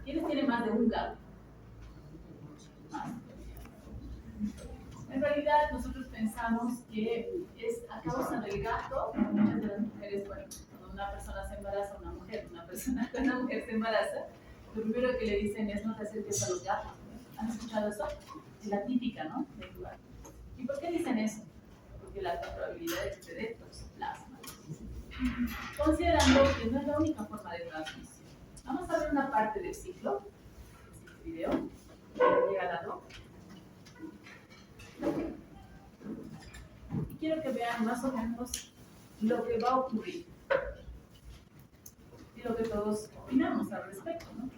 ¿Quiénes tienen más de un gato? Más. En realidad nosotros pensamos que es a causa del gato, muchas de las mujeres, bueno, cuando una persona se embaraza, una mujer se embaraza, lo primero que le dicen es no te acerques a los gatos. ¿Han escuchado eso? Es la típica, ¿no? Del lugar. ¿Y por qué dicen eso? Porque la probabilidad de que te dé toxoplasma. Considerando que no es la única forma de transmisión. Vamos a ver una parte del ciclo, este video, regalado. Y quiero que vean más o menos lo que va a ocurrir y lo que todos opinamos al respecto, ¿no?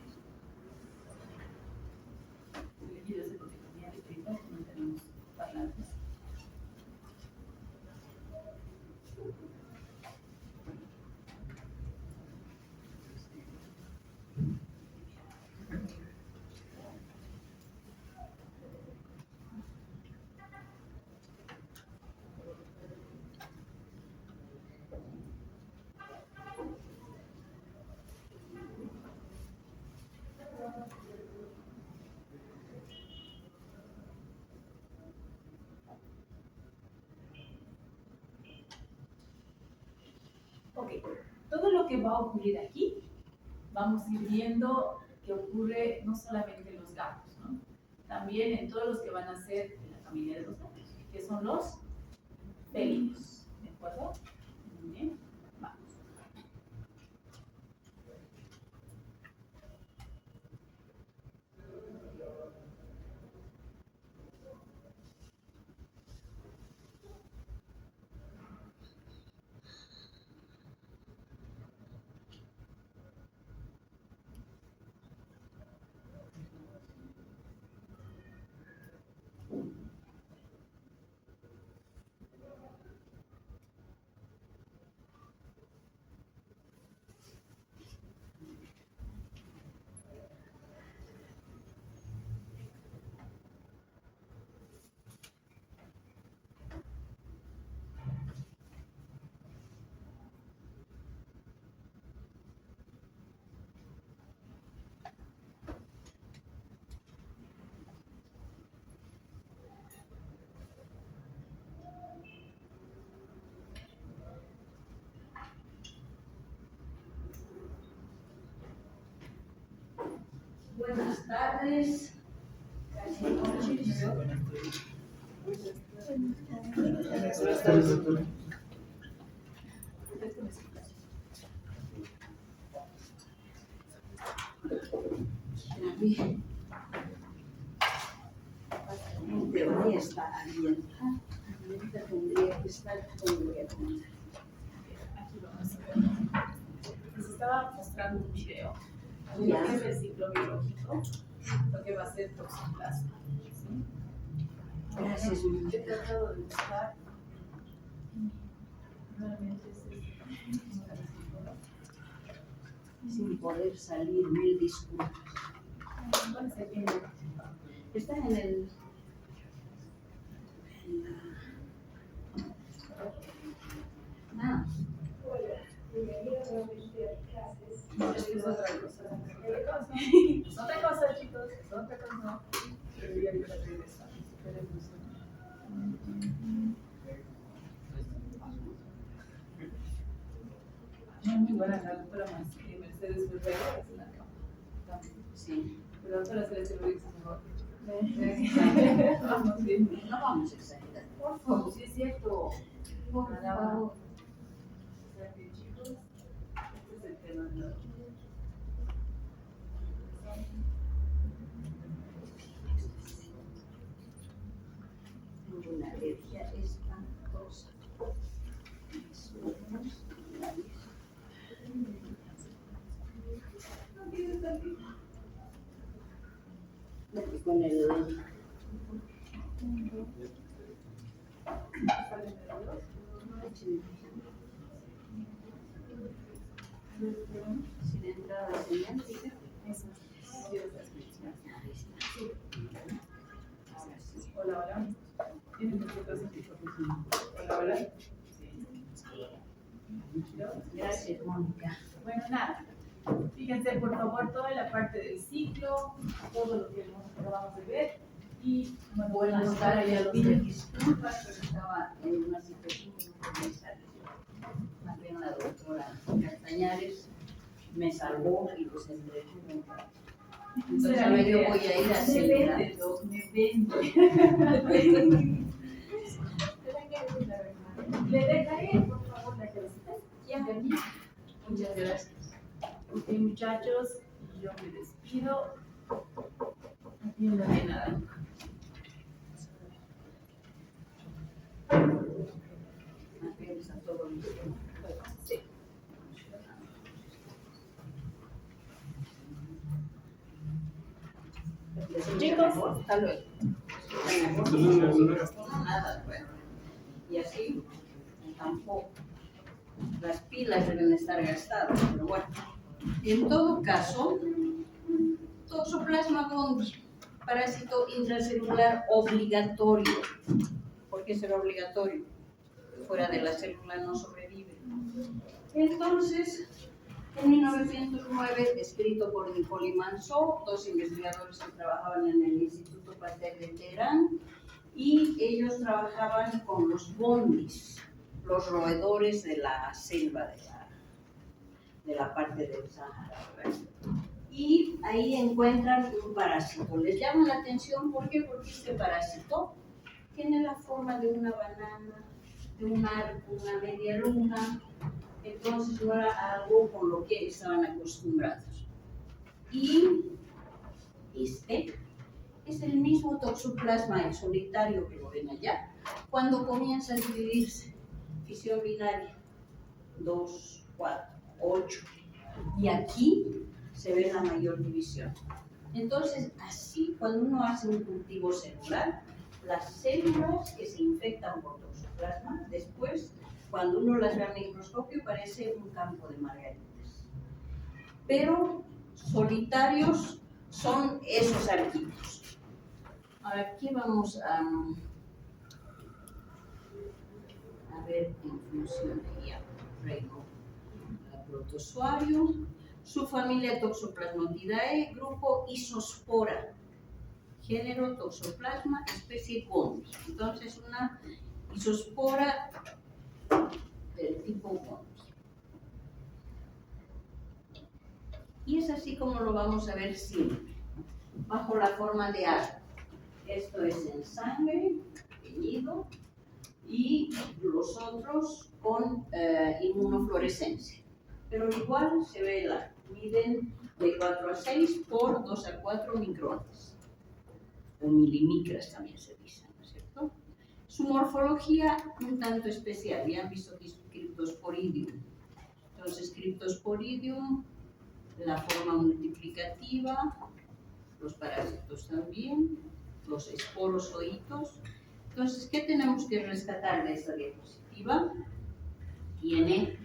Y desde porque tenía escrito, no tenemos parlantes. Ok, todo lo que va a ocurrir aquí, vamos a ir viendo que ocurre no solamente en los gatos, ¿no? También en todos los que van a ser de la familia de los gatos, que son los felinos, ¿de acuerdo? Muy bien, vamos. Buenas tardes. Buenas tardes, doctora. En teoría está abierta. Ahorita tendría que estar con el Aquí vamos a ver. Les estaba mostrando un video de lo que es el ciclo biológico, lo que va a ser toxoplasma. ¿Sí? Gracias, He tratado de buscar. Realmente sin poder salir, mil disculpas. Está en el... Ah. No, es que es otra cosa. Es otra cosa, chicos. Es otra cosa. Debería yo la regresar. No, muy buena la doctora Mercedes Ferreira, es una cama. Sí. Pero la doctora Celeste lo dice mejor. Vamos bien. No vamos a exagerar. Por favor, sí es cierto. Por favor. Chicos, este es el tema de la Tengo una alergia espantosa. Con el... sin entrada de señal, dice. eso. Hola, hola. ¿Tienes nosotros aquí? Hola, hola. Gracias, Mónica. Bueno, nada. Fíjense, por favor, toda la parte del ciclo. tranquilo, todo lo que acabamos de ver. Y bueno, Buenas notar ahí a tardes, los pido niños. disculpas, pero estaba en una situación muy necesaria. Más bien la doctora Castañares me salvó y los entretuvo. Entonces ahora yo voy a ir a Me celebrar. vende, Doc, me vende. Le dejaré, por favor, la camiseta. Ya, de aquí. Muchas gracias. Ok, muchachos, yo me despido. Aquí no hay nada. Más bien está todo listo. Sí. Chicos, hasta luego. No, nada, bueno. Y así tampoco. Las pilas deben estar gastadas, pero bueno. En todo caso, Toxoplasma gondii, parásito intracelular obligatorio. ¿Por qué será obligatorio? Fuera de la célula no sobrevive. Entonces, en 1909, escrito por Nicole y Manso, dos investigadores que trabajaban en el Instituto Pasteur de Teherán, y ellos trabajaban con los gondis, los roedores de la selva de la parte del Sahara. Y ahí encuentran un parásito. Les llama la atención, ¿por qué? Porque este parásito tiene la forma de una banana, de un arco, una media luna. Entonces no era algo con lo que estaban acostumbrados. Y este es el mismo Toxoplasma, el solitario que lo ven allá, cuando comienza a dividirse, fisión binaria, 2, 4, 8, y aquí se ve la mayor división. Entonces, así, cuando uno hace un cultivo celular, las células que se infectan por Toxoplasma, después, cuando uno las ve al microscopio, parece un campo de margaritas. Pero solitarios son esos arquitos. Ahora, aquí vamos a ver en función de ya, reino protozoario, subfamilia Toxoplasmotidae, grupo Isospora, género Toxoplasma, especie gondii. Entonces, una isospora del tipo gondii. Y es así como lo vamos a ver siempre, bajo la forma de arco. Esto es en sangre, teñido, y los otros con inmunofluorescencia. Pero igual se ve el arco. Miden de 4 a 6 por 2 a 4 micrones. O milimicras también se dice, ¿no es cierto? Su morfología un tanto especial. Ya han visto que es Cryptosporidium. Entonces, Cryptosporidium, la forma multiplicativa, los parásitos también, los esporozoitos. Entonces, ¿qué tenemos que rescatar de esta diapositiva? Tiene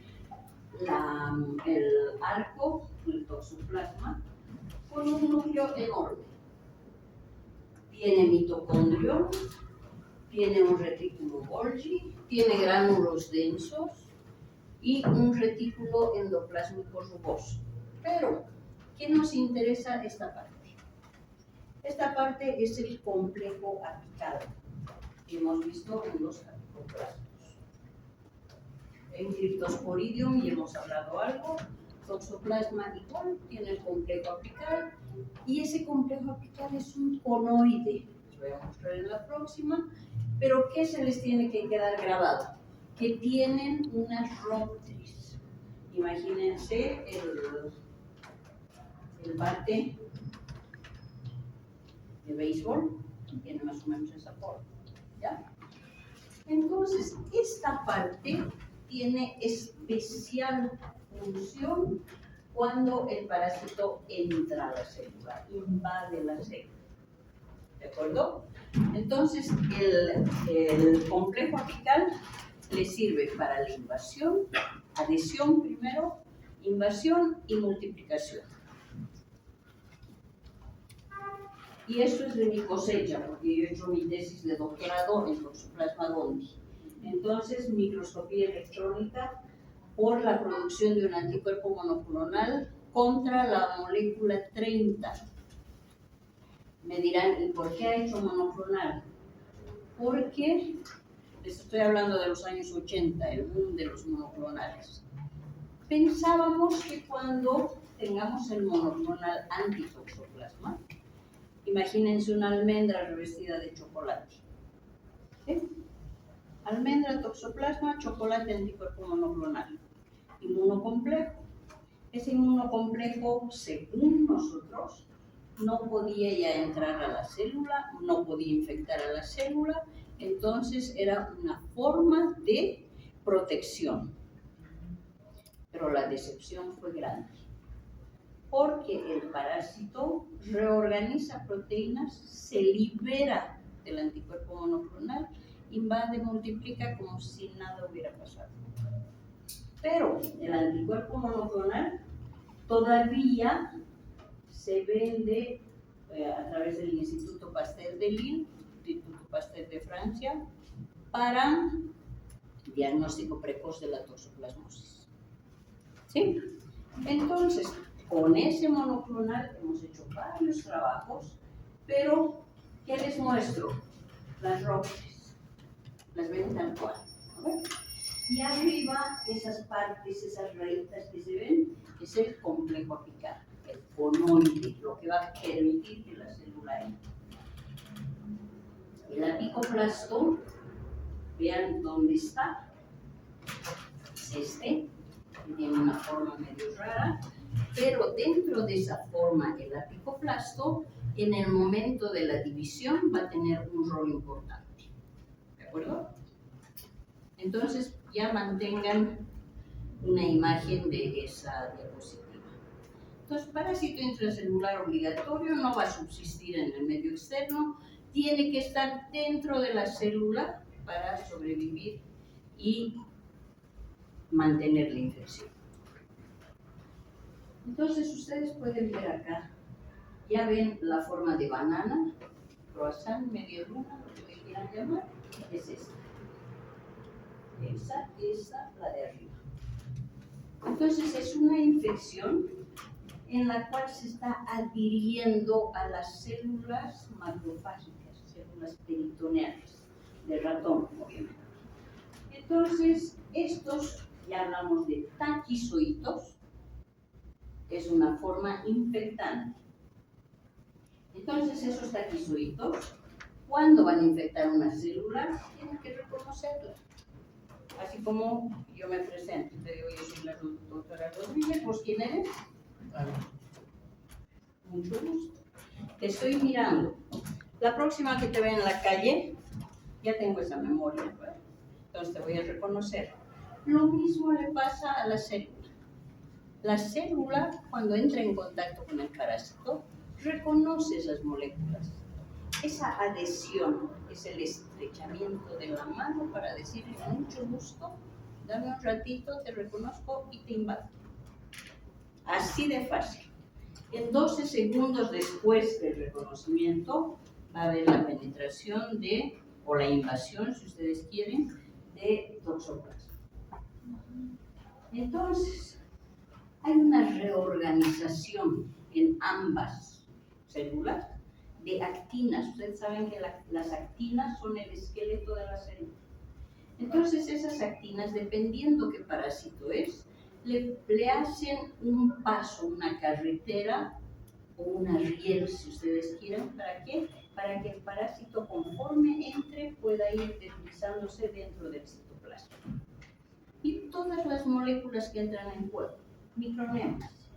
el arco, el toxoplasma, con un núcleo enorme. Tiene mitocondrio, tiene un retículo Golgi, tiene gránulos densos y un retículo endoplásmico rugoso. Pero, ¿qué nos interesa esta parte? Esta parte es el complejo apical que hemos visto en los apicoplasmas. En Cryptosporidium, y hemos hablado algo, Toxoplasma igual, tiene el complejo apical, y ese complejo apical es un conoide. Les voy a mostrar en la próxima, pero ¿qué se les tiene que quedar grabado? Que tienen unas rópteris. Imagínense el bate de béisbol, tiene más o menos esa forma, ¿ya? Entonces, esta parte tiene especial función cuando el parásito entra a la célula, invade la célula. ¿De acuerdo? Entonces, el complejo apical le sirve para la invasión, adhesión primero, invasión y multiplicación. Y eso es de mi cosecha, porque yo he hecho mi tesis de doctorado en Toxoplasma gondii. Entonces, microscopía electrónica por la producción de un anticuerpo monoclonal contra la molécula 30 Me dirán, ¿y por qué ha hecho monoclonal? Porque, les estoy hablando de los años 80, el boom de los monoclonales. Pensábamos que cuando tengamos el monoclonal antitoxoplasma, imagínense una almendra revestida de chocolate. ¿Sí? Almendra, toxoplasma, chocolate, anticuerpo monoclonal. Inmunocomplejo. Ese inmunocomplejo, según nosotros, no podía ya entrar a la célula, no podía infectar a la célula, entonces era una forma de protección. Pero la decepción fue grande, porque el parásito reorganiza proteínas, se libera del anticuerpo monoclonal, invade, multiplica como si nada hubiera pasado. Pero el anticuerpo monoclonal todavía se vende a través del Instituto Pasteur de Lille, Instituto Pasteur de Francia, para diagnóstico precoz de la toxoplasmosis. ¿Sí? Entonces, con ese monoclonal hemos hecho varios trabajos, pero ¿qué les muestro? Las robles, las ven tal cual. ¿Okay? Y arriba, esas partes, esas rayitas que se ven, es el complejo apical, el conoide, lo que va a permitir que la célula entre. El apicoplasto, vean dónde está, es este, que tiene una forma medio rara, pero dentro de esa forma, el apicoplasto, en el momento de la división, va a tener un rol importante. ¿De acuerdo? Entonces, ya mantengan una imagen de esa diapositiva. Entonces, parásito intracelular obligatorio no va a subsistir en el medio externo, tiene que estar dentro de la célula para sobrevivir y mantener la infección. Entonces, ustedes pueden ver acá, ya ven la forma de banana, croissant, media luna, lo que le quieran llamar, es esta. Esa, la de arriba. Entonces es una infección en la cual se está adhiriendo a las células macrofágicas, células peritoneales, de ratón, obviamente. Entonces, estos, ya hablamos de taquizoitos, es una forma infectante. Entonces, esos taquizoitos, cuando van a infectar una célula, tienen que reconocerla. Así como yo me presento, te digo, yo soy la doctora Rodríguez, ¿vos quién eres? Mucho gusto. Te estoy mirando. La próxima que te vea en la calle, ya tengo esa memoria, ¿verdad? Entonces te voy a reconocer. Lo mismo le pasa a la célula. La célula, cuando entra en contacto con el parásito, reconoce esas moléculas. Esa adhesión es el estrechamiento de la mano para decirle mucho gusto, dame un ratito, te reconozco y te invado. Así de fácil. En 12 segundos después del reconocimiento va a haber la penetración o la invasión, si ustedes quieren, de toxoplasma. Entonces, hay una reorganización en ambas células de actinas. Ustedes saben que las actinas son el esqueleto de la célula. Entonces esas actinas, dependiendo qué parásito es, le hacen un paso, una carretera o una riel, si ustedes quieren. ¿Para qué? Para que el parásito, conforme entre, pueda ir deslizándose dentro del citoplasma. Y todas las moléculas que entran en juego, micronemas,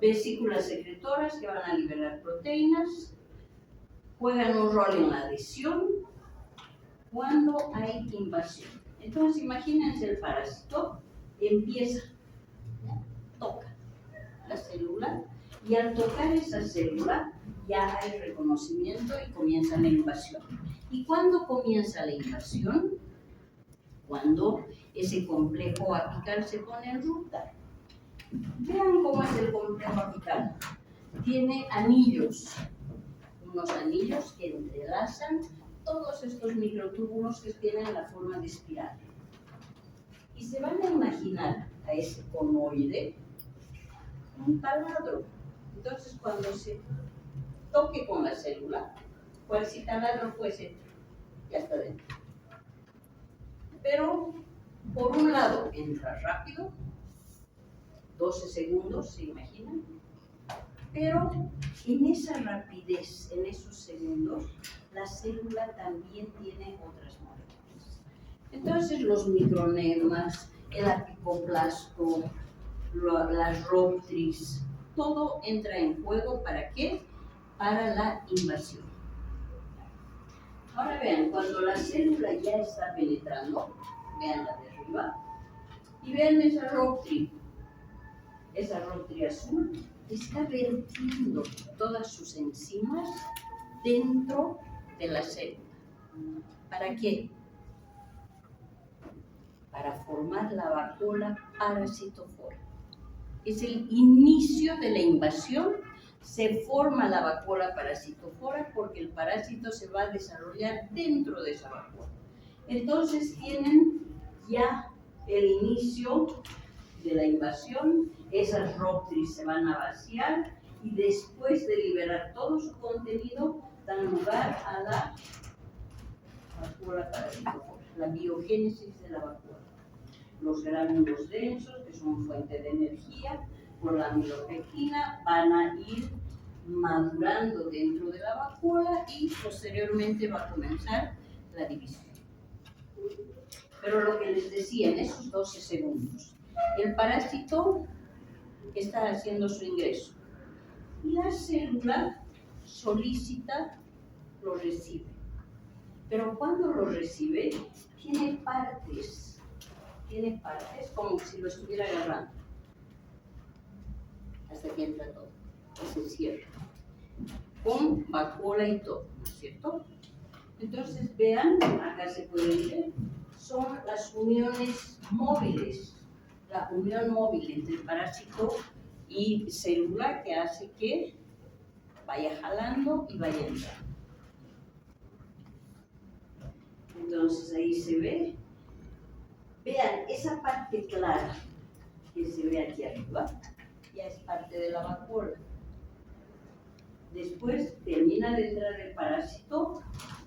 vesículas secretoras que van a liberar proteínas, juegan un rol en la adhesión cuando hay invasión. Entonces, imagínense el parásito, empieza, toca la célula, y al tocar esa célula ya hay reconocimiento y comienza la invasión. ¿Y cuándo comienza la invasión? Cuando ese complejo apical se pone en ruta. Vean cómo es el complejo apical. Tiene anillos, unos anillos que entrelazan todos estos microtúbulos que tienen la forma de espiral. Y se van a imaginar a ese conoide un taladro. Entonces, cuando se toque con la célula, cual si taladro fuese, ya está dentro. Pero, por un lado, entra rápido, 12 segundos, ¿se imaginan? Pero en esa rapidez, en esos segundos, la célula también tiene otras moléculas. Entonces, los micronemas, el apicoplasto, las rotris, todo entra en juego. ¿Para qué? Para la invasión. Ahora vean, cuando la célula ya está penetrando, vean la de arriba, y vean esa rotri azul, está vertiendo todas sus enzimas dentro de la célula. ¿Para qué? Para formar la vacuola parasitofora. Es el inicio de la invasión. Se forma la vacuola parasitofora porque el parásito se va a desarrollar dentro de esa vacuola. Entonces tienen ya el inicio de la invasión, esas rotris se van a vaciar y después de liberar todo su contenido dan lugar a la vacuola parasitofora, la biogénesis de la vacuola. Los gránulos densos, que son fuente de energía, por la amilopectina, van a ir madurando dentro de la vacuola y posteriormente va a comenzar la división. Pero lo que les decía, en esos 12 segundos, el parásito está haciendo su ingreso y la célula solicita, lo recibe. Pero cuando lo recibe, tiene partes como si lo estuviera agarrando. Hasta que entra todo, se cierra. Con vacuola y todo, ¿no es cierto? Entonces vean, acá se pueden ver, son las uniones móviles, la unión móvil entre parásito y célula que hace que vaya jalando y vaya entrando. Entonces ahí se ve, vean, esa parte clara que se ve aquí arriba, ya es parte de la vacuola. Después termina de entrar el parásito,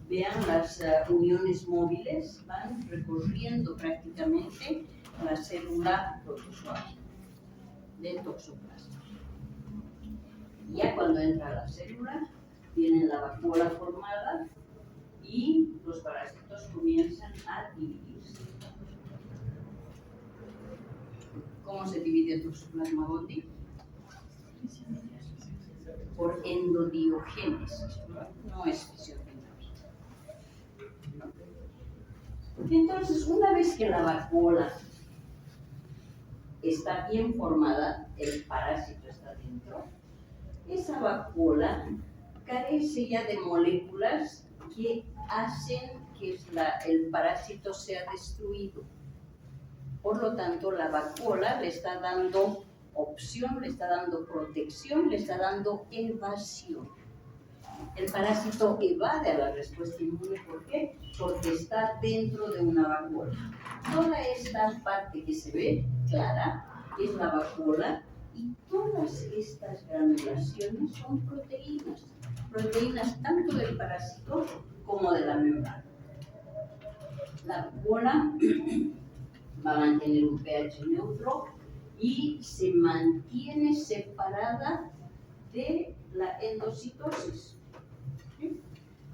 vean las uniones móviles, van recorriendo prácticamente la célula protozoaria del toxoplasma. Ya cuando entra la célula, tienen la vacuola formada y los parásitos comienzan a dividirse. ¿Cómo se divide el toxoplasma gondii? Por endodiogénesis, no es fisiogénesis. Entonces, una vez que la vacuola está bien formada, el parásito está dentro, esa vacuola carece ya de moléculas que hacen que el parásito sea destruido. Por lo tanto, la vacuola le está dando opción, le está dando protección, le está dando evasión. El parásito evade a la respuesta inmune. ¿Por qué? Porque está dentro de una vacuola. Toda esta parte que se ve clara es la vacuola y todas estas granulaciones son proteínas. Proteínas tanto del parásito como de la membrana. La vacuola va a mantener un pH neutro y se mantiene separada de la endocitosis. ¿Sí?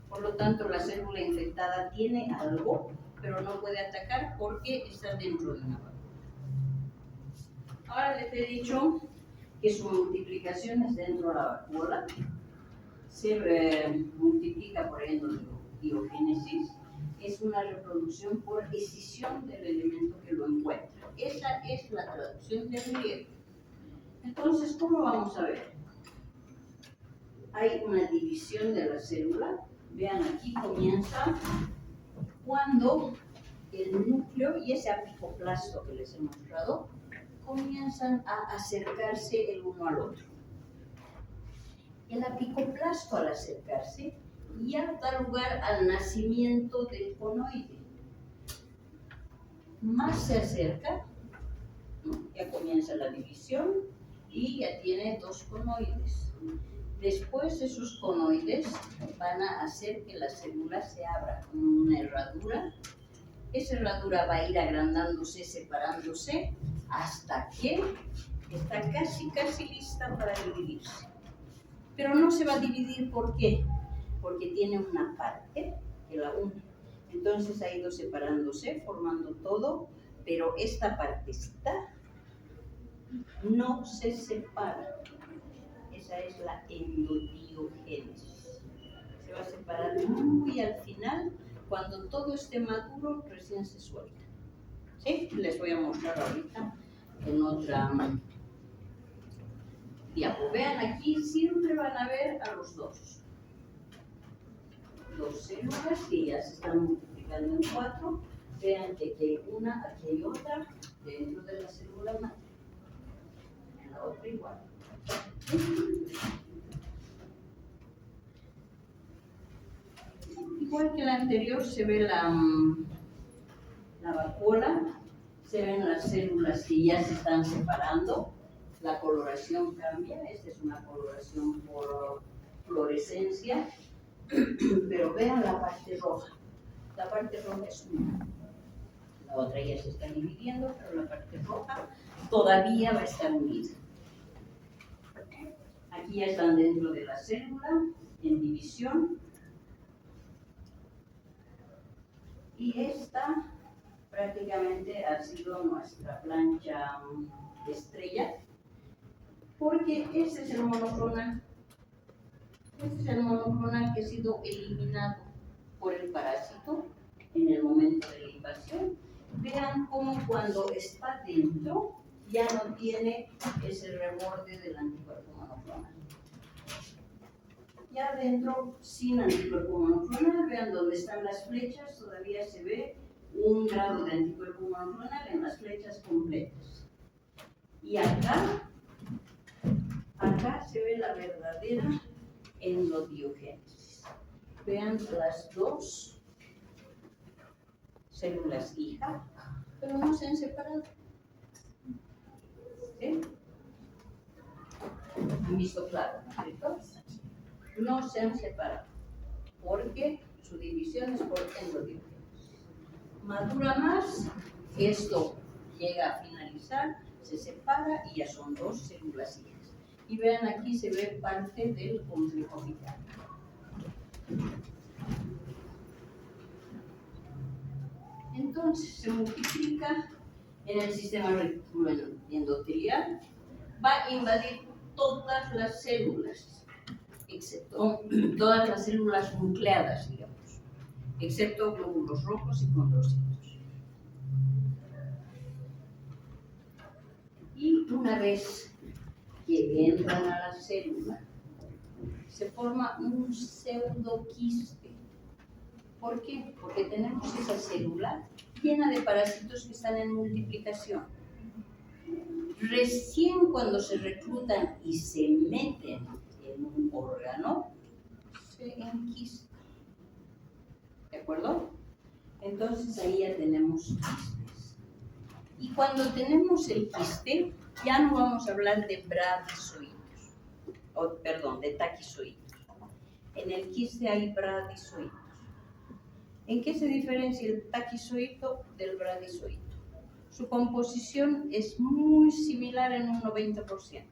Por lo tanto, la célula infectada tiene algo, pero no puede atacar porque está dentro de una vacuola. Ahora les he dicho que su multiplicación es dentro de la vacuola, se multiplica por endodiogénesis, es una reproducción por escisión del elemento que lo encuentra. Esa es la traducción del griego. Entonces, ¿cómo vamos a ver? Hay una división de la célula. Vean, aquí comienza cuando el núcleo y ese apicoplasto que les he mostrado comienzan a acercarse el uno al otro. El apicoplasto, al acercarse, ya da lugar al nacimiento del conoide. Más se acerca, ¿no? Ya comienza la división y ya tiene dos conoides. Después esos conoides van a hacer que la célula se abra con una herradura. Esa herradura va a ir agrandándose, separándose, hasta que está casi lista para dividirse. Pero no se va a dividir, ¿por qué? Porque tiene una parte que la une. Entonces ha ido separándose, formando todo, pero esta partecita no se separa. Esa es la endodiogénesis. Se va a separar muy al final, cuando todo esté maduro, recién se suelta. ¿Sí? Les voy a mostrar ahorita en otra diapo. Vean aquí, siempre van a ver a los dos células que ya se están multiplicando en 4. Vean que aquí hay una, aquí hay otra, dentro de la célula madre. En la otra igual. Igual que la anterior, se ve la vacuola, se ven las células que ya se están separando, la coloración cambia, esta es una coloración por fluorescencia, pero vean la parte roja es una. La otra ya se está dividiendo, pero la parte roja todavía va a estar unida. Aquí ya están dentro de la célula, en división. Y esta prácticamente ha sido nuestra plancha estrella, porque ese es el monoclonal. Este es el monoclonal que ha sido eliminado por el parásito en el momento de la invasión. Vean cómo cuando está dentro ya no tiene ese reborde del anticuerpo monoclonal. Ya dentro, sin anticuerpo monoclonal, vean dónde están las flechas, todavía se ve un grado de anticuerpo monoclonal en las flechas completas. Y acá se ve la verdadera endodiogénesis. Vean las dos células hija, pero no se han separado. ¿Sí? ¿Han visto claro? ¿Cierto? No se han separado, porque su división es por endodiogénesis. Madura más, esto llega a finalizar, se separa y ya son dos células hijas. Y vean, aquí se ve parte del complejo vital. Entonces se multiplica en el sistema reticular endotelial, va a invadir todas las células, excepto todas las células nucleadas, digamos, excepto glóbulos rojos y condrocitos. Y una vez que entran a la célula, se forma un pseudoquiste. ¿Por qué? Porque tenemos esa célula llena de parásitos que están en multiplicación. Recién cuando se reclutan y se meten en un órgano, se enquistan. ¿De acuerdo? Entonces ahí ya tenemos quistes. Y cuando tenemos el quiste, ya no vamos a hablar de bradizoitos, de taquizoitos. En el quiste hay bradizoitos. ¿En qué se diferencia el taquizoito del bradizoito? Su composición es muy similar en un 90%.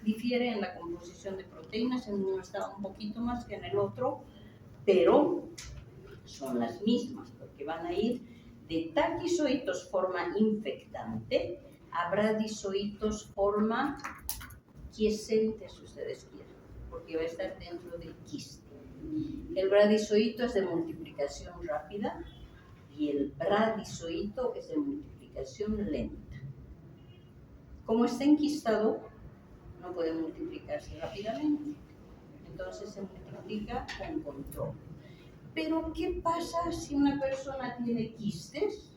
Difiere en la composición de proteínas, en uno está un poquito más que en el otro, pero son las mismas, porque van a ir de taquizoitos forma infectante a bradizoitos forma quiescente, si ustedes quieren, porque va a estar dentro del quiste. El bradizoito es de multiplicación rápida y el bradizoito es de multiplicación lenta. Como está enquistado, no puede multiplicarse rápidamente, entonces se multiplica con control. Pero ¿qué pasa si una persona tiene quistes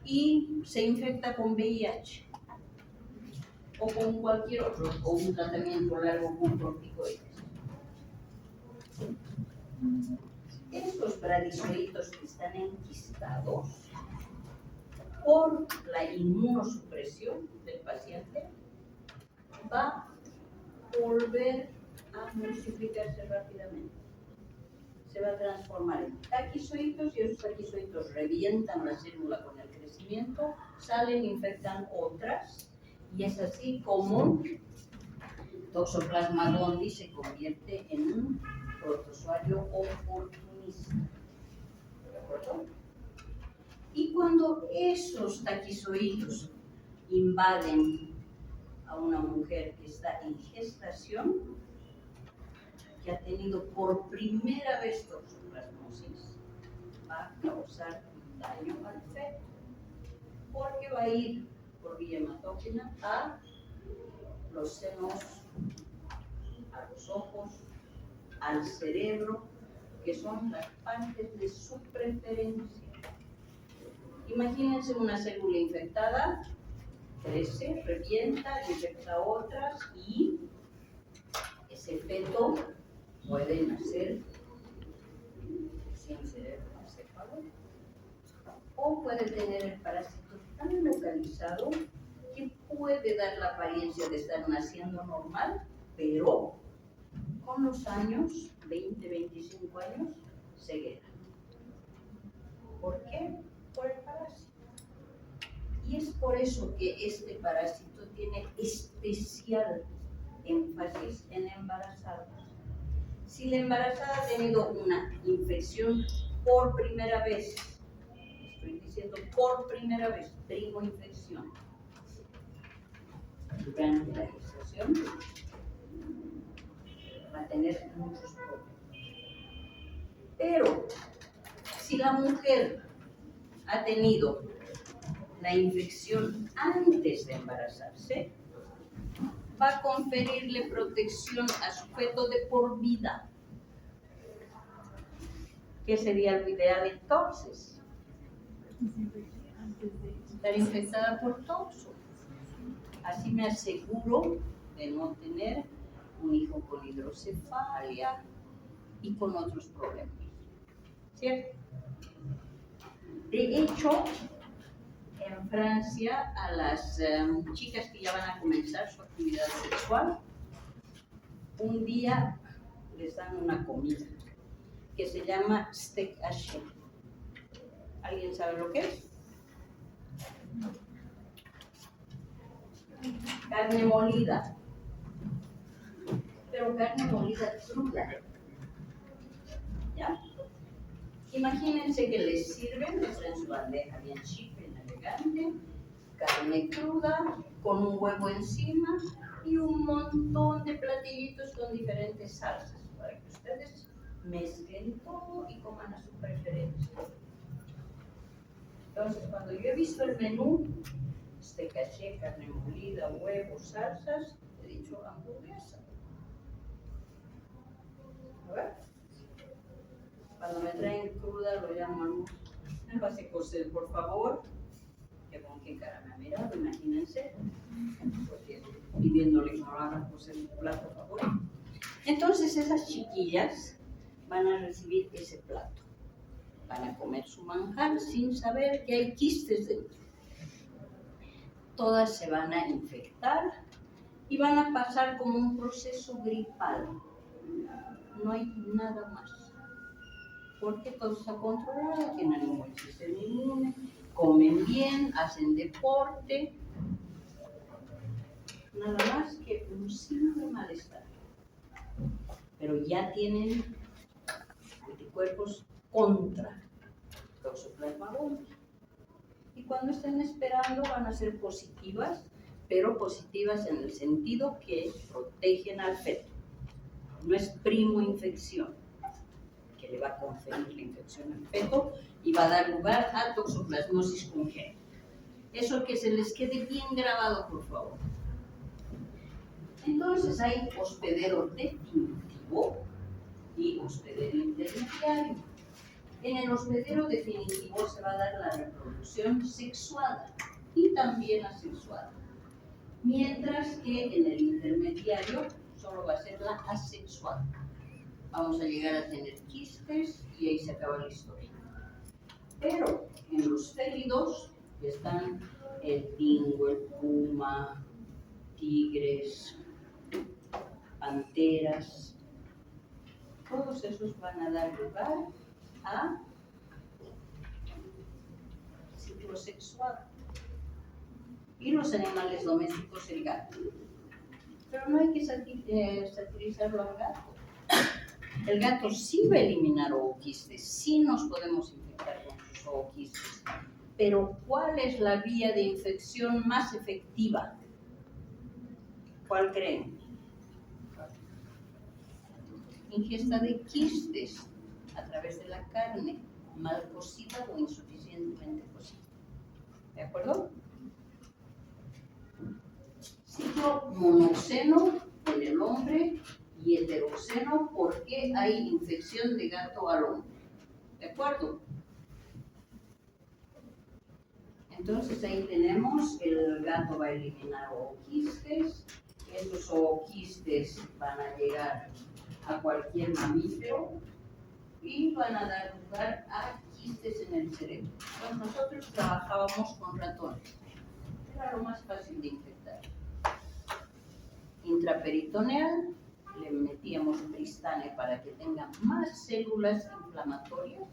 y se infecta con VIH? O con cualquier otro, o un tratamiento largo con corticoides. Estos bradizoitos que están enquistados por la inmunosupresión del paciente va a volver a multiplicarse rápidamente. Se va a transformar en taquizoitos y esos taquizoitos revientan la célula con el crecimiento, salen, infectan otras y es así como Toxoplasma gondii se convierte en un protozoario oportunista. ¿De acuerdo? Y cuando esos taquizoides invaden a una mujer que está en gestación, que ha tenido por primera vez toxoplasmosis, va a causar daño al feto, porque va a ir por vía hematógena a los senos, a los ojos, al cerebro, que son las partes de su preferencia. Imagínense una célula infectada, crece, revienta, infecta a otras y ese feto puede nacer sin cerebro encéfalo o puede tener el parásito tan localizado que puede dar la apariencia de estar naciendo normal, pero con los años, 20, 25 años, ceguera. ¿Por qué? Por el parásito. Y es por eso que este parásito tiene especial énfasis en embarazadas. Si la embarazada ha tenido una infección por primera vez, estoy diciendo por primera vez, primoinfección, durante la gestación, va a tener muchos problemas. Pero si la mujer ha tenido la infección antes de embarazarse, va a conferirle protección a su feto de por vida. ¿Qué sería lo ideal entonces? Estar infectada por toxo. Así me aseguro de no tener un hijo con hidrocefalia y con otros problemas. ¿Cierto? De hecho, en Francia, a las chicas que ya van a comenzar su actividad sexual, un día les dan una comida que se llama steak haché. ¿Alguien sabe lo que es? Carne molida, pero carne molida cruda. ¿Ya? Imagínense que les sirven, está en su bandeja bien chic, bien elegante, carne cruda con un huevo encima y un montón de platillitos con diferentes salsas para que ustedes mezclen todo y coman a su preferencia. Entonces, cuando yo he visto el menú, steak haché, carne molida, huevos, salsas, he dicho hamburguesa. A ver. Cuando me traen cruda lo llamo, me pase coser, por favor. Que con qué cara me ha mirado, imagínense. Porque pidiéndole que me hagan coser un plato favorito. Entonces esas chiquillas van a recibir ese plato. Van a comer su manjar sin saber que hay quistes dentro. Todas se van a infectar y van a pasar como un proceso gripal. No hay nada más. Porque todo está controlado, tienen un buen sistema inmune, comen bien, hacen deporte. Nada más que un simple malestar. Pero ya tienen anticuerpos contra Toxoplasma gondii. Y cuando estén esperando van a ser positivas, pero positivas en el sentido que protegen al feto. No es primoinfección, que le va a conferir la infección al feto y va a dar lugar a toxoplasmosis congénita. Eso que se les quede bien grabado, por favor. Entonces hay hospedero definitivo y hospedero intermediario. En el hospedero definitivo se va a dar la reproducción sexuada y también asexuada, mientras que en el intermediario solo va a ser la asexuada. Vamos a llegar a tener quistes y ahí se acaba la historia. Pero en los félidos, que están el tingo, el puma, tigres, panteras, todos esos van a dar lugar a ciclo sexual. Y los animales domésticos, el gato. Pero no hay que satirizarlo al gato. El gato sí va a eliminar ooquistes, sí nos podemos infectar con sus ooquistes. Pero ¿cuál es la vía de infección más efectiva? ¿Cuál creen? Ingesta de quistes a través de la carne, mal cocida o insuficientemente cocida. ¿De acuerdo? Ciclo monoxeno en el hombre y heteroxeno porque hay infección de gato al hombre. ¿De acuerdo? Entonces ahí tenemos, el gato va a eliminar ooquistes, esos ooquistes van a llegar a cualquier mamífero y van a dar lugar a quistes en el cerebro. Entonces nosotros trabajábamos con ratones, era lo más fácil de infectar. Intraperitoneal, le metíamos Tristane para que tenga más células inflamatorias.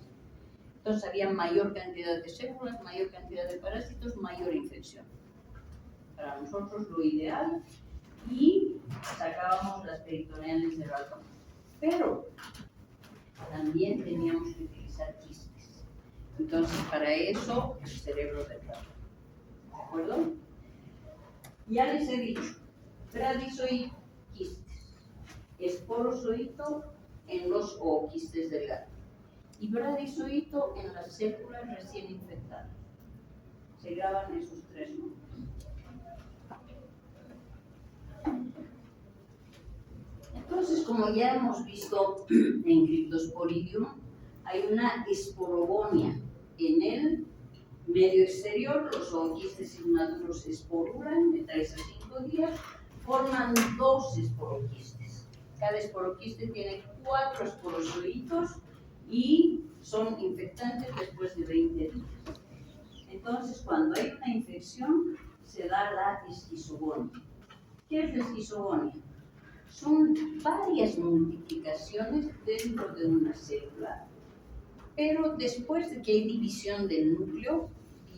Entonces había mayor cantidad de células, mayor cantidad de parásitos, mayor infección. Para nosotros lo ideal, y sacábamos las peritoneales del ratón. Pero también teníamos que utilizar quistes. Entonces para eso el cerebro del ratón. ¿De acuerdo? Ya les he dicho, bradizoito, quistes. Esporozoito en los ooquistes del gato. Y bradizoito en las células recién infectadas. Se graban esos tres nombres. Entonces, como ya hemos visto en Cryptosporidium, hay una esporogonia en el medio exterior. Los ooquistes inmaduros esporulan de 3 a 5 días, forman 2 esporoquistes. Cada esporoquiste tiene 4 esporozoitos y son infectantes después de 20 días. Entonces, cuando hay una infección, se da la esquizogonia. ¿Qué es la esquizogonia? Son varias multiplicaciones dentro de una célula, pero después de que hay división del núcleo,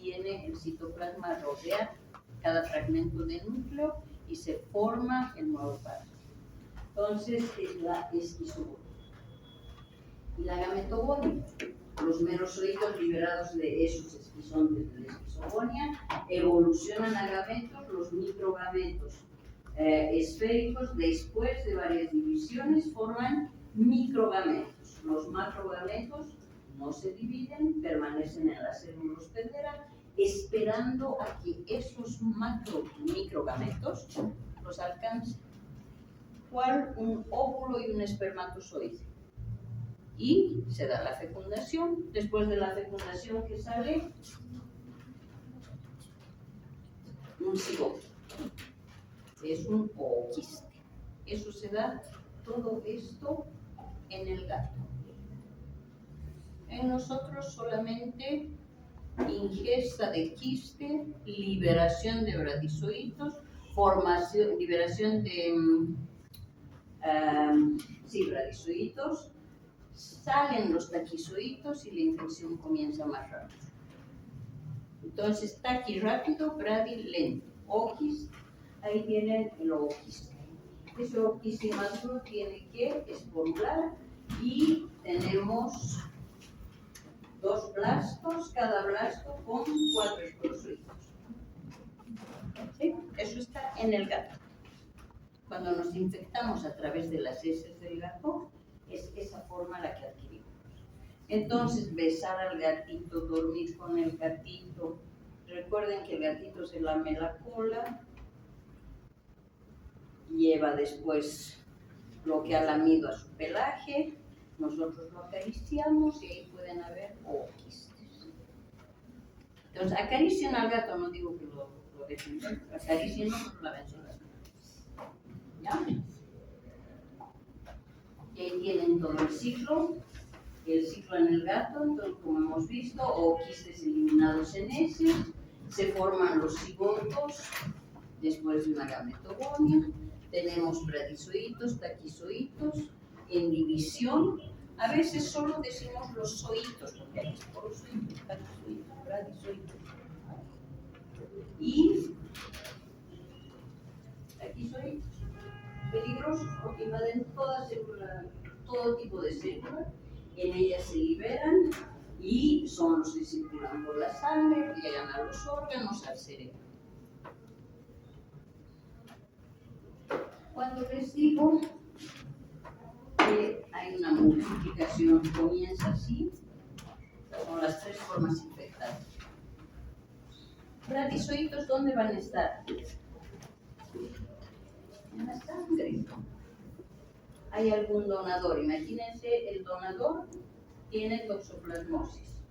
viene el citoplasma a rodear cada fragmento del núcleo y se forma el nuevo parto. Entonces, es la esquizogonia. Y la gametogonia, los merozoitos liberados de esos esquizontes de la esquizogonia evolucionan a gametos, los microgametos esféricos, después de varias divisiones, forman microgametos. Los macrogametos no se dividen, permanecen en la célula hospedera, esperando a que esos microgametos los alcancen. ¿Cuál? Un óvulo y un espermatozoide. Y se da la fecundación. Después de la fecundación, ¿qué sale? Un cigoto. Es un ooquiste. Eso se da, todo esto en el gato. En nosotros solamente ingesta de quiste, liberación de bradizoitos, formación, liberación de bradizoitos, salen los taquizoitos y la infección comienza más rápido. Entonces, taqui rápido, bradi lento, oquis, ahí tienen el ooquiste. Ese ooquiste inmaduro tiene que esporular y tenemos 2 blastos, cada blasto con 4 esporozoitos. ¿Sí? Eso está en el gato. Cuando nos infectamos a través de las heces del gato, es esa forma la que adquirimos. Entonces, besar al gatito, dormir con el gatito. Recuerden que el gatito se lame la cola, lleva después lo que ha lamido a su pelaje, nosotros lo acariciamos y ahí pueden haber ooquistes. Entonces, acaricien al gato, no digo que lo dejen, acaricien, no la ven solas. ¿Ya? Y ahí tienen todo el ciclo en el gato. Entonces, como hemos visto, ooquistes eliminados en heces, se forman los cigotos después de una gametogonia, tenemos bradizoitos, taquizoitos, en división. A veces solo decimos los zoitos, porque hay esporozoitos, taquizoitos, bradizoitos. Y taquizoitos, peligrosos porque invaden todo tipo de células. En ellas se liberan y son los que circulan por la sangre, llegan a los órganos, al cerebro. Cuando les digo que hay una multiplicación, comienza así, son las tres formas infectadas. Bradizoitos, ¿dónde van a estar? En la sangre. Hay algún donador, imagínense, el donador tiene toxoplasmosis.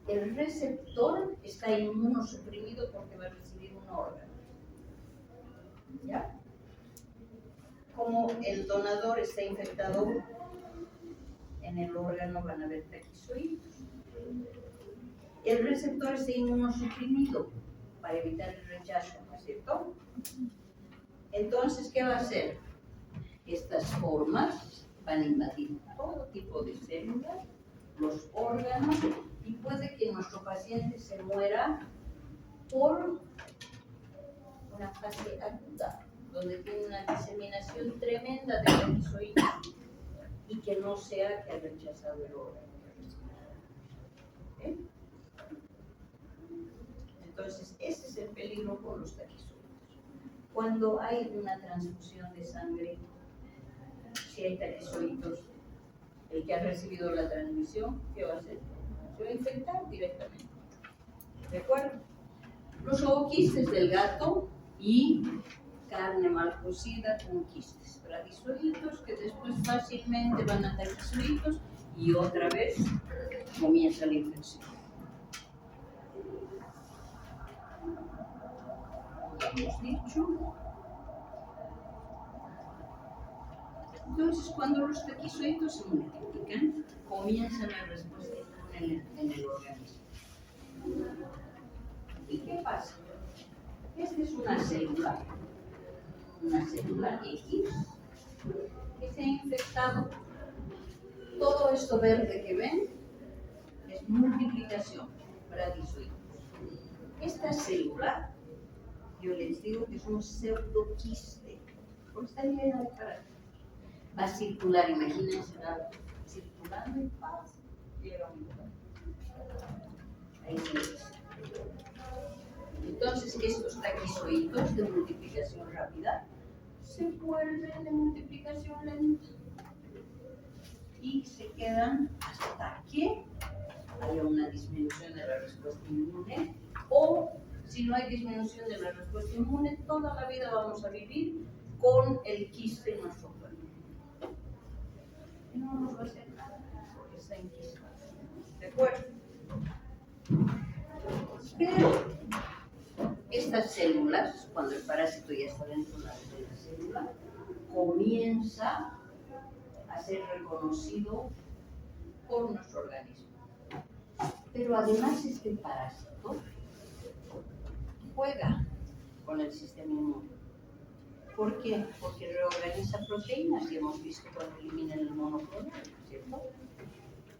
El receptor está inmunosuprimido porque va a recibir un órgano. ¿Ya? Como el donador está infectado, en el órgano van a haber taquizoitos. El receptor está inmunosuprimido para evitar el rechazo, ¿no es cierto? Entonces, ¿qué va a hacer? Estas formas van a invadir todo tipo de células, los órganos, y puede que nuestro paciente se muera por una fase aguda, donde tiene una diseminación tremenda de taquizoides y que no sea que ha rechazado el órgano. ¿Okay? Entonces, ese es el peligro con los taquizoides. Cuando hay una transfusión de sangre, si hay taquizoides, el que ha recibido la transmisión, ¿qué va a hacer? Se va a infectar directamente. ¿De acuerdo? Los ooquistes del gato y carne mal cocida con quistes. Bradizoitos que después fácilmente van a taquizoides y otra vez comienza la infección. Ya hemos dicho. Entonces, cuando los taquizoides se multiplican, comienza la respuesta inmune en el organismo. ¿Y qué pasa? Esta es una célula X, que se ha infectado. Todo esto verde que ven es multiplicación, bradizoides. Esta célula, yo les digo que es un pseudoquiste, porque está llena de carácter. Va a circular, imagínense, circulando y paz, llega a un lugar. Ahí se dice. Entonces, estos taquizoides de multiplicación rápida se vuelven de multiplicación lenta y se quedan hasta que haya una disminución de la respuesta inmune, o si no hay disminución de la respuesta inmune, toda la vida vamos a vivir con el quiste en nuestro cuerpo. Y no nos va a hacer nada porque está enquistado. ¿De acuerdo? Pero estas células, cuando el parásito ya está dentro de la célula, comienza a ser reconocido por nuestro organismo. Pero además este parásito juega con el sistema inmune. ¿Por qué? Porque reorganiza proteínas y hemos visto cuando eliminan el monoclonal, ¿cierto?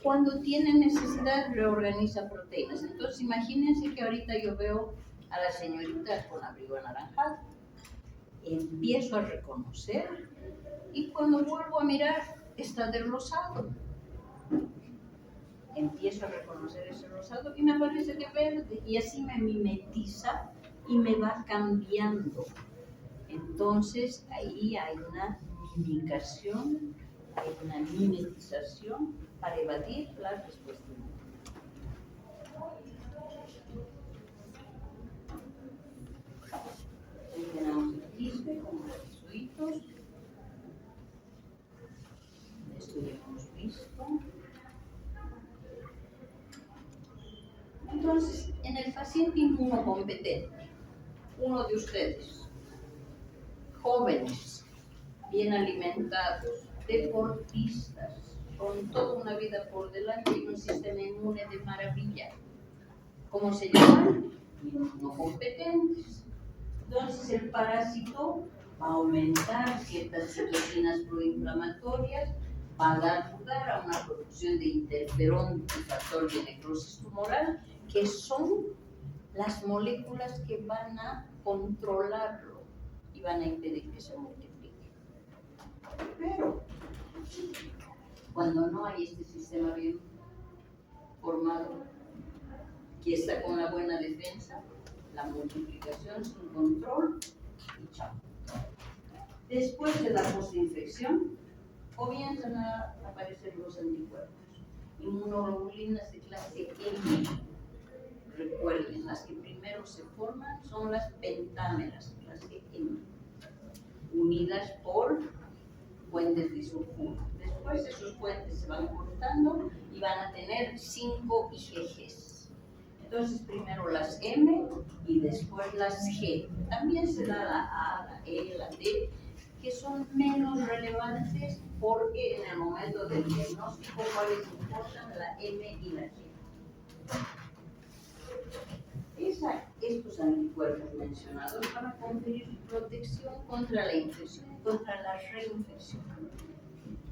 Cuando tiene necesidad reorganiza proteínas. Entonces imagínense que ahorita yo veo a la señorita con abrigo anaranjado, empiezo a reconocer y cuando vuelvo a mirar está de rosado. Empiezo a reconocer ese rosado y me parece que verde, y así me mimetiza y me va cambiando. Entonces ahí hay una mimicación, hay una mimetización para evadir la respuesta inmune. Ahí tenemos el quiste con bradizoides. Esto ya hemos visto. Entonces, en el paciente inmunocompetente, uno de ustedes, jóvenes, bien alimentados, deportistas, con toda una vida por delante y un sistema inmune de maravilla. ¿Cómo se llaman? Inmunocompetentes. Entonces el parásito va a aumentar ciertas citocinas proinflamatorias, va a dar lugar a una producción de interferón y factor de necrosis tumoral, que son las moléculas que van a controlarlo y van a impedir que se multiplique. Pero cuando no hay este sistema bien formado, que está con una buena defensa, la multiplicación sin control y chao. Después de la postinfección, comienzan a aparecer los anticuerpos. Inmunoglobulinas de clase M. Recuerden, las que primero se forman son las pentámeras, clase M, unidas por puentes de sulfuro. Después esos puentes se van cortando y van a tener 5 IgGs. Entonces primero las M y después las G. También se da la A, la E, la D, que son menos relevantes porque en el momento del diagnóstico, ¿cuáles importan? La M y la G. Estos anticuerpos mencionados van a conferir protección contra la infección, contra la reinfección.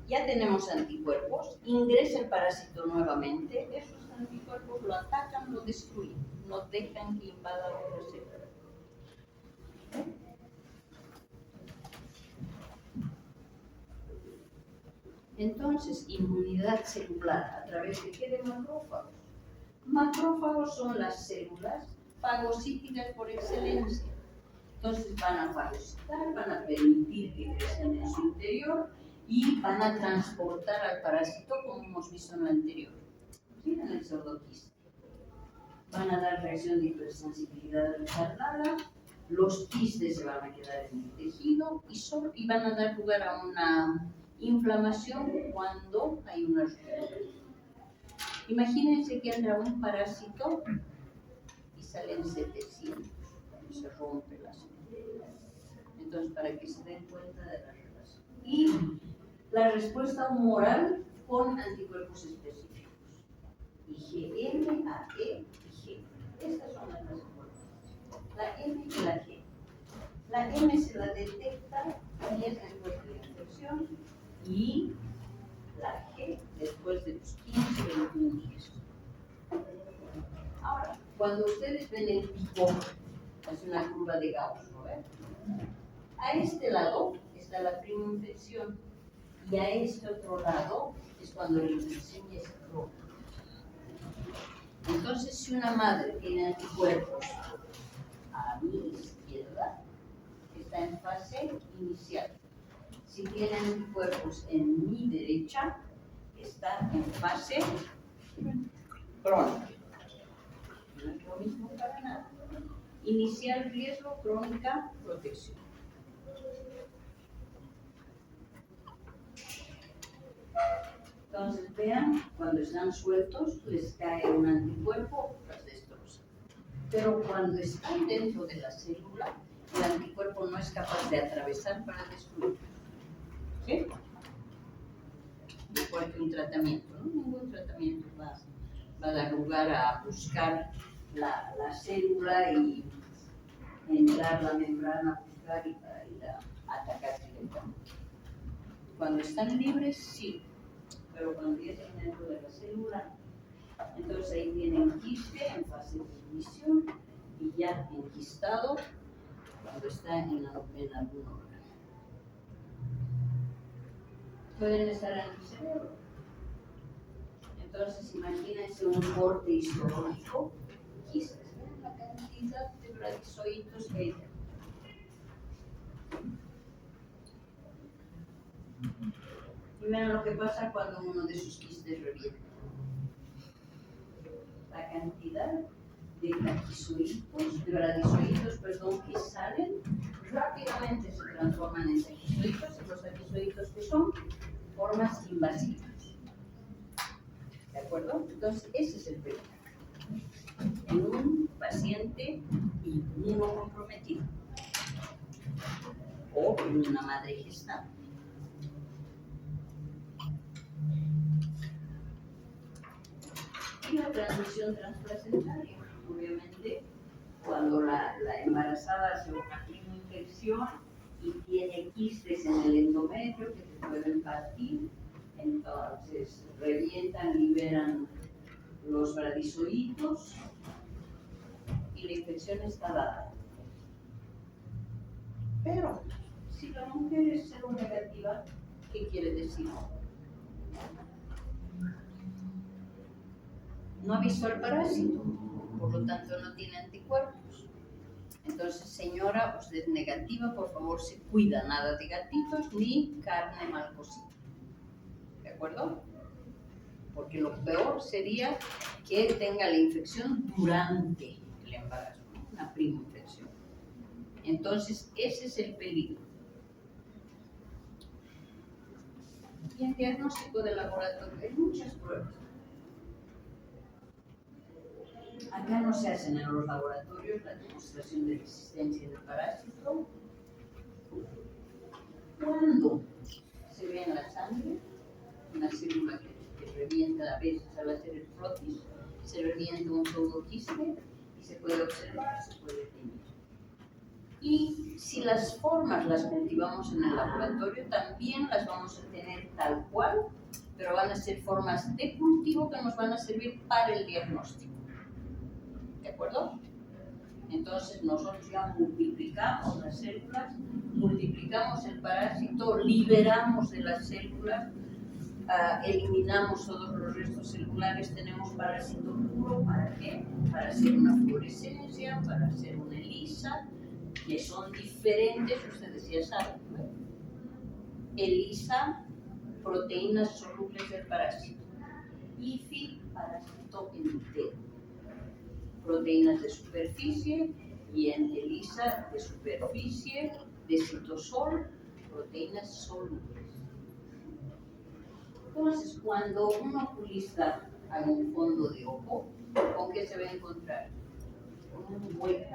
Ya tenemos anticuerpos, ingresa el parásito nuevamente, esos anticuerpos lo atacan, lo destruyen, no dejan que invada otra célula. Entonces, inmunidad celular, ¿a través de qué? De macrófagos. Macrófagos son las células fagocíticas por excelencia. Entonces van a fagocitar, van a permitir que crezcan en su interior y van a transportar al parásito, como hemos visto en lo anterior, ¿sí? En el pseudoquiste. Van a dar reacción de hipersensibilidad retardada, los quistes se van a quedar en el tejido y van a dar lugar a una inflamación cuando hay una ruptura. Imagínense que entra un parásito y salen 700, se rompe la célula. Entonces, para que se den cuenta de la relación. Y la respuesta humoral con anticuerpos específicos. IgM, AE y G. Estas son las respuestas. La M y la G. La M se la detecta 10 después de la infección y la G después de los 15, 21 días. Ahora, cuando ustedes ven el pico, es una curva de Gauss, ¿no ven? A este lado está la prima infección y a este otro lado es cuando la infección ya es crónica. Entonces, si una madre tiene anticuerpos a mi izquierda, está en fase inicial. Si tiene anticuerpos en mi derecha, está en fase crónica. No es lo mismo para nada. Inicial riesgo, crónica, protección. Entonces vean, cuando están sueltos les cae un anticuerpo, los destroza. Pero cuando están dentro de la célula, el anticuerpo no es capaz de atravesar para destruirlos. ¿Sí? Igual que un tratamiento, ¿no? Ningún tratamiento va a dar lugar a buscar la célula y entrar la membrana a buscar y para ir a atacar directamente. Cuando están libres, sí, pero cuando ya están dentro de la célula, entonces ahí tienen quiste en fase de división y ya enquistado cuando está en algún órgano. Pueden estar en el cerebro. Entonces imagínense un corte histológico, quistes, la cantidad de bradizoitos que hay. Y vean lo que pasa cuando uno de sus quistes revienta. La cantidad de taquizoitos, de bradizoitos, que salen, rápidamente se transforman en taquizoitos, y los taquizoitos que son formas invasivas. ¿De acuerdo? Entonces, ese es el peligro. En un paciente inmunocomprometido o en una madre gestante. Y la transmisión transplacentaria, obviamente, cuando la embarazada hace una prima infección, y tiene quistes en el endometrio que se pueden partir, entonces revientan, liberan los bradizoitos y la infección está dada. Pero si la mujer es seronegativa, ¿qué quiere decir? No ha visto al parásito, por lo tanto no tiene anticuerpos. Entonces, señora, usted es negativa, por favor se cuida, nada de gatitos ni carne mal cocida. ¿De acuerdo? Porque lo peor sería que tenga la infección durante el embarazo, ¿no? Una prima infección. Entonces, ese es el peligro. Y en diagnóstico de laboratorio hay muchas pruebas. Acá no se hacen en los laboratorios la demostración de resistencia del parásito. Cuando se ve en la sangre una célula que revienta a veces al hacer el frotis, se revienta un pseudoquiste y se puede observar, se puede teñir. Y si las formas las cultivamos en el laboratorio, también las vamos a tener tal cual, pero van a ser formas de cultivo que nos van a servir para el diagnóstico. ¿De acuerdo? Entonces nosotros ya multiplicamos las células, multiplicamos el parásito, liberamos de las células, eliminamos todos los restos celulares, tenemos parásito puro. ¿Para qué? Para hacer una fluorescencia, para hacer una ELISA, que son diferentes, ustedes ya saben, ¿no? ELISA, proteínas solubles del parásito. IFI, parásito entero. Proteínas de superficie y en ELISA de superficie, de citosol, proteínas solubles. Entonces, cuando un oculista haga un fondo de ojo, ¿con qué se va a encontrar? Con un hueco.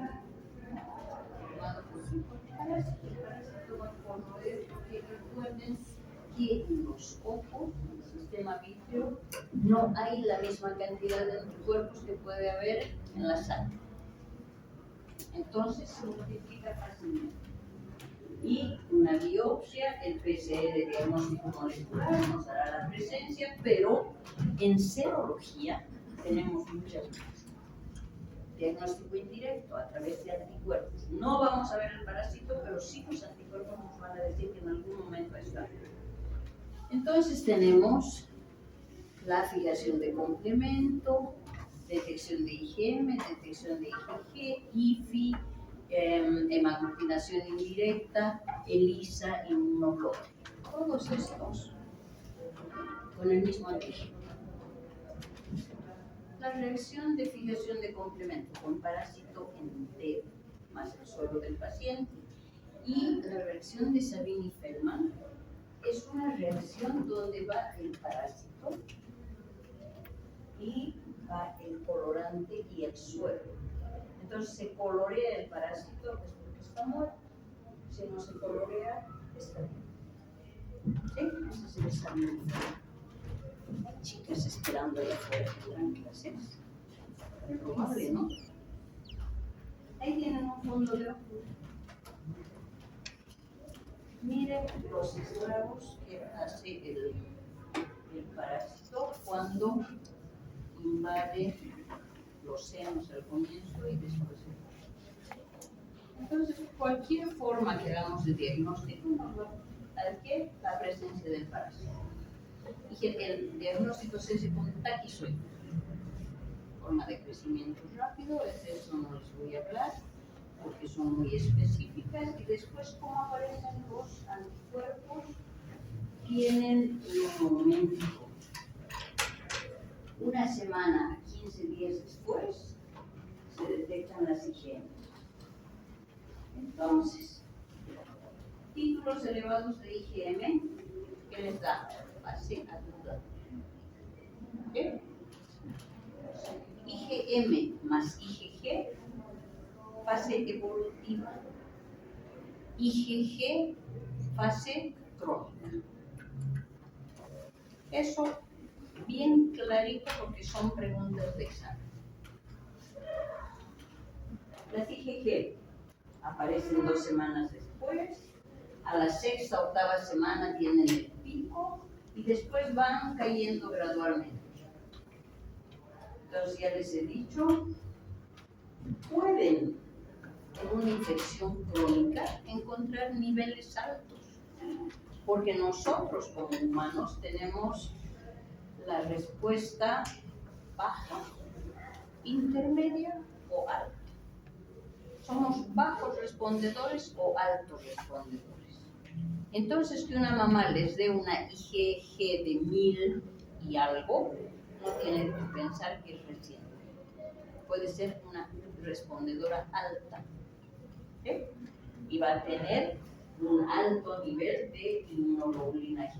El parásito va por mover, porque recuerden que en los ojos, en el sistema vítreo, no hay la misma cantidad de anticuerpos que puede haber en la sangre. Entonces se multiplica fácilmente. Y una biopsia, el PCR diagnóstico molecular nos dará la presencia, pero en serología tenemos muchas más. Diagnóstico indirecto a través de anticuerpos. No vamos a ver el parásito, pero sí los anticuerpos nos van a decir que en algún momento está. Entonces tenemos la afiliación de complemento, detección de IgM, detección de IgG, IFI, hemaglutinación indirecta, ELISA, inmunoglobulina. Todos estos con el mismo antígeno. La reacción de fijación de complemento con parásito entero, más el suero del paciente, y la reacción de Sabin-Feldman es una reacción donde va el parásito y va el colorante y el suero. Entonces se colorea el parásito, es porque está muerto. Si no se colorea, está bien. ¿Sí? Ese es el Sabin-Feldman. Hay chicas esperando allá afuera que tendrán clases. Es probable, ¿no? Ahí tienen un fondo de ojo. Miren los estragos que hace el parásito cuando invade los senos al comienzo y después. Entonces, cualquier forma que hagamos de diagnóstico nos va a dar ¿qué? La presencia del parásito. Y el diagnóstico se hace con taquizoides. Forma de crecimiento rápido, de eso no les voy a hablar porque son muy específicas. Y después, cómo aparecen los anticuerpos, tienen un momento. Una semana, 15 días después, se detectan las IgM. Entonces, títulos elevados de IgM, ¿qué les da? Fase aguda. ¿Qué? IgM más IgG, fase evolutiva. IgG, fase crónica. Eso bien clarito porque son preguntas de examen. Las IgG aparecen 2 semanas después, a la sexta, octava semana tienen el pico y después van cayendo gradualmente. Entonces ya les he dicho, pueden en una infección crónica encontrar niveles altos, porque nosotros como humanos tenemos la respuesta baja, intermedia o alta. Somos bajos respondedores o altos respondedores. Entonces, que una mamá les dé una IgG de 1000 y algo, no tiene que pensar que es reciente. Puede ser una respondedora alta, ¿sí? Y va a tener un alto nivel de inmunoglobulina G.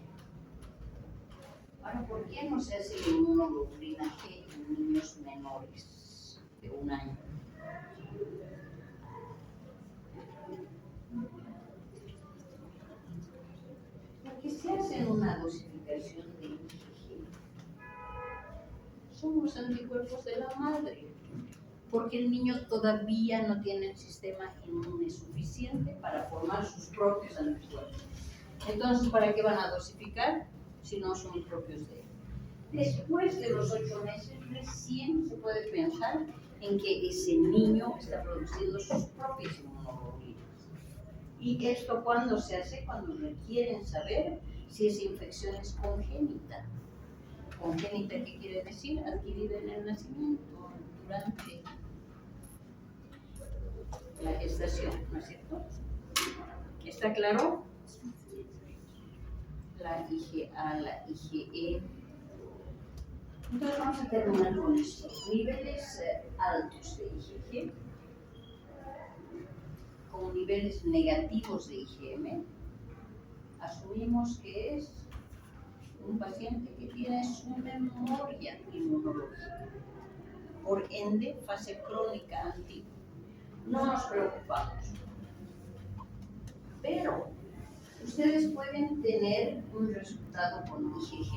Ahora, ¿por qué no se hace la inmunoglobulina G en niños menores de 1 año? Porque se hace una dosificación de IgG. Son los anticuerpos de la madre, porque el niño todavía no tiene el sistema inmune suficiente para formar sus propios anticuerpos. Entonces, ¿para qué van a dosificar si no son propios de él? Después de los 8 meses, recién se puede pensar en que ese niño está produciendo sus propias inmunoglobulinas. ¿Y esto cuándo se hace? Cuando requieren saber si esa infección es congénita. ¿Congénita qué quiere decir? Adquirida en el nacimiento, durante la gestación, ¿no es cierto? ¿Está claro? La IgA, la IgE. Entonces vamos a terminar con esto. Niveles altos de IgG, con niveles negativos de IgM, asumimos que es un paciente que tiene su memoria inmunológica, por ende fase crónica antigua. No nos preocupamos, pero ustedes pueden tener un resultado con IgG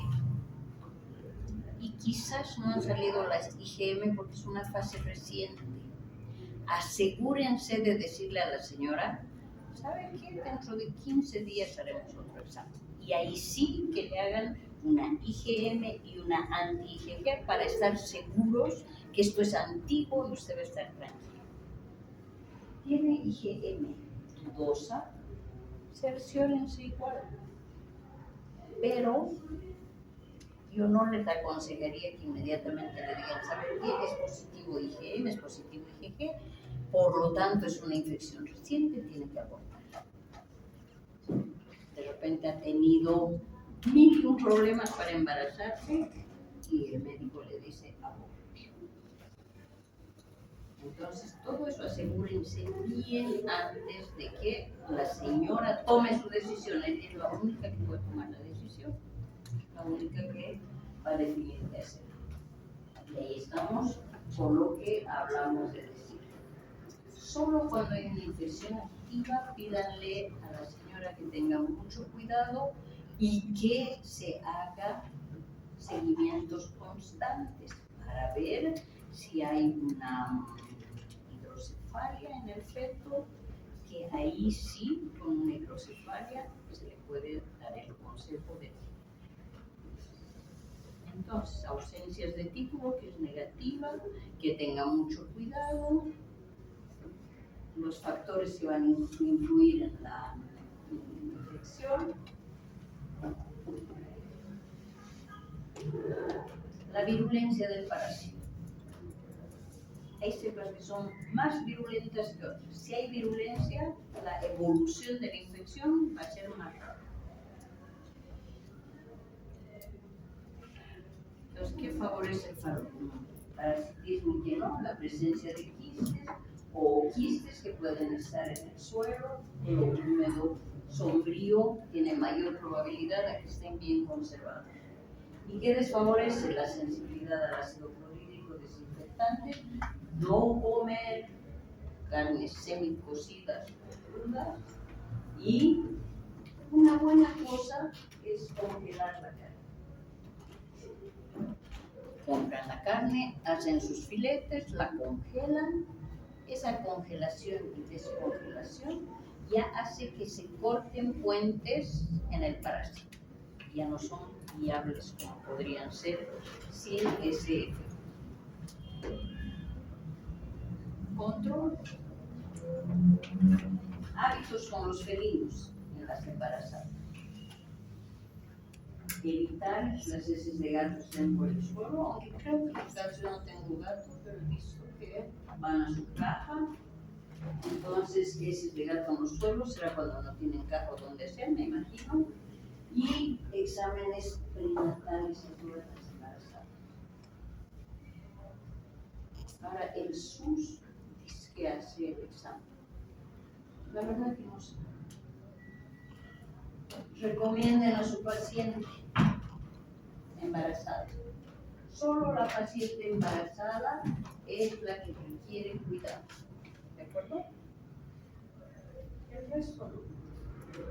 y quizás no han salido las IgM porque es una fase reciente. Asegúrense de decirle a la señora, ¿sabe qué? Dentro de 15 días haremos otro examen. Y ahí sí que le hagan una IgM y una anti-IgG para estar seguros que esto es antiguo y usted va a estar tranquilo. Tiene IgM dudosa, cerciórense igual. Pero yo no les aconsejaría que inmediatamente le digan, ¿sabe qué? Es positivo IgM, es positivo IgG, por lo tanto es una infección reciente, tiene que abortar. De repente ha tenido 1001 problemas para embarazarse y el médico le dice aborto. Entonces, todo eso asegúrense bien antes de que la señora tome su decisión. Ella es la única que puede tomar la decisión, la única que va a definir qué hacer. Y ahí estamos con lo que hablamos de decir. Solo cuando hay una infección activa, pídanle a la señora que tenga mucho cuidado y que se haga seguimientos constantes para ver si hay una hidrocefalia en el feto, que ahí sí, con una hidrocefalia, se le puede dar el consejo de. Entonces, ausencias de título, que es negativa, que tenga mucho cuidado, los factores que van a influir en la infección, la virulencia del parásito. Hay cepas que son más virulentas que otras. Si hay virulencia, la evolución de la infección va a ser más rápida. Entonces, ¿qué favorece el parasitismo y qué no? La presencia de quistes o quistes que pueden estar en el suelo, en el húmedo sombrío, tiene mayor probabilidad de que estén bien conservados. ¿Y qué desfavorece? La sensibilidad al ácido clorhídrico desinfectante, no comer carnes semicocidas o crudas, y una buena cosa es congelar la carne. Compran la carne, hacen sus filetes, la congelan. Esa congelación y descongelación ya hace que se corten puentes en el parásito. Ya no son viables como podrían ser sin ese efecto. Control. Hábitos con los felinos en las embarazadas. Evitar que las heces de gato estén por el suelo, aunque creo que los gatos, yo no tengo gato, pero he visto que van a su caja. Entonces, heces de gato en los suelos será cuando no tienen caja o donde sea, me imagino. Y exámenes prenatales en todas las embarazadas. Ahora, el SUS dice que hace el examen. La verdad que no sé. Recomienden a su paciente embarazada. Solo la paciente embarazada es la que requiere cuidado. ¿De acuerdo? El resto no.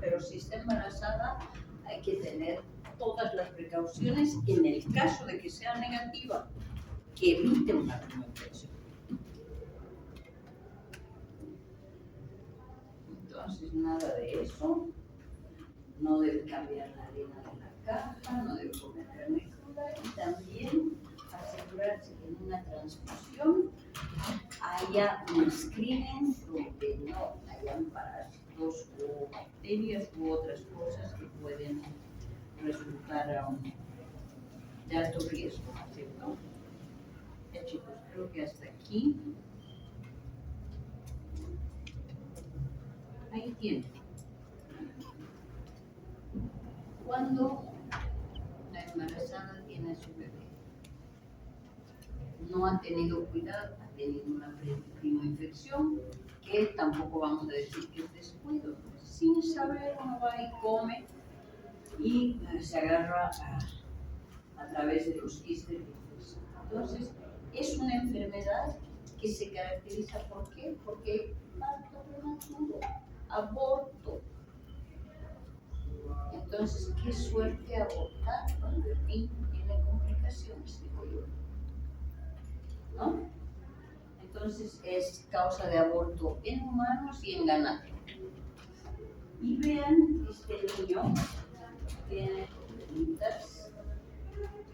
Pero si está embarazada, hay que tener todas las precauciones en el caso de que sea negativa, que evite una infección. Entonces, nada de eso. No debe cambiar la arena de la caja, no debe comer carne cruda y también asegurarse que en una transfusión haya un screening donde no hayan parásitos o bacterias u otras cosas que pueden resultar de alto riesgo, ¿cierto? Ya chicos, creo que hasta aquí. Ahí tienen. Cuando la embarazada tiene a su bebé, no ha tenido cuidado, ha tenido una primoinfección, que tampoco vamos a decir que es descuido, sin saber uno va y come y se agarra a través de los quistes de infección. Entonces, es una enfermedad que se caracteriza ¿por qué? Porque parto prematuro, aborto. Entonces, qué suerte abortar cuando el niño tiene complicaciones, digo yo. ¿No? Entonces, es causa de aborto en humanos y en ganado. Y vean, este niño tiene problemitas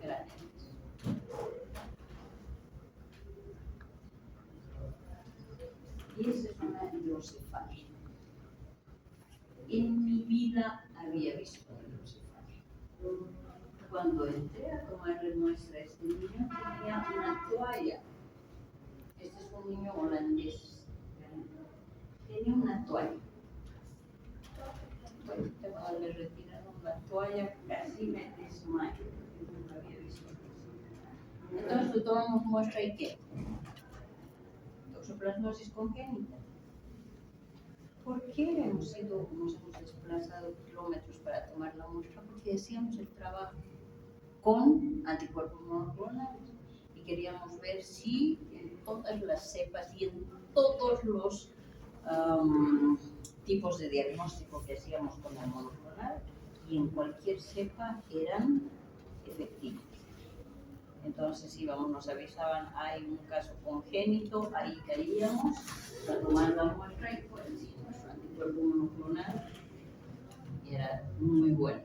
grandes. Y esa es una hidrocefalia. En mi vida había visto una hidrocefalia. Cuando entré a tomarle muestra a este niño, tenía una toalla. Este es un niño holandés. Tenía una toalla. Bueno, cuando le retiraron la toalla, casi me desmayo. Nunca había visto eso. Entonces le tomamos muestra y ¿qué? Toxoplasmosis congénita. ¿Por qué nos hemos desplazado kilómetros para tomar la muestra? Porque hacíamos el trabajo con anticuerpos monoclonales y queríamos ver si en todas las cepas y en todos los tipos de diagnóstico que hacíamos con el monoclonal y en cualquier cepa eran efectivos. Entonces íbamos, nos avisaban, hay un caso congénito, ahí caíamos a tomar la muestra y pues sí, nuestro anticuerpo monoclonal era muy bueno.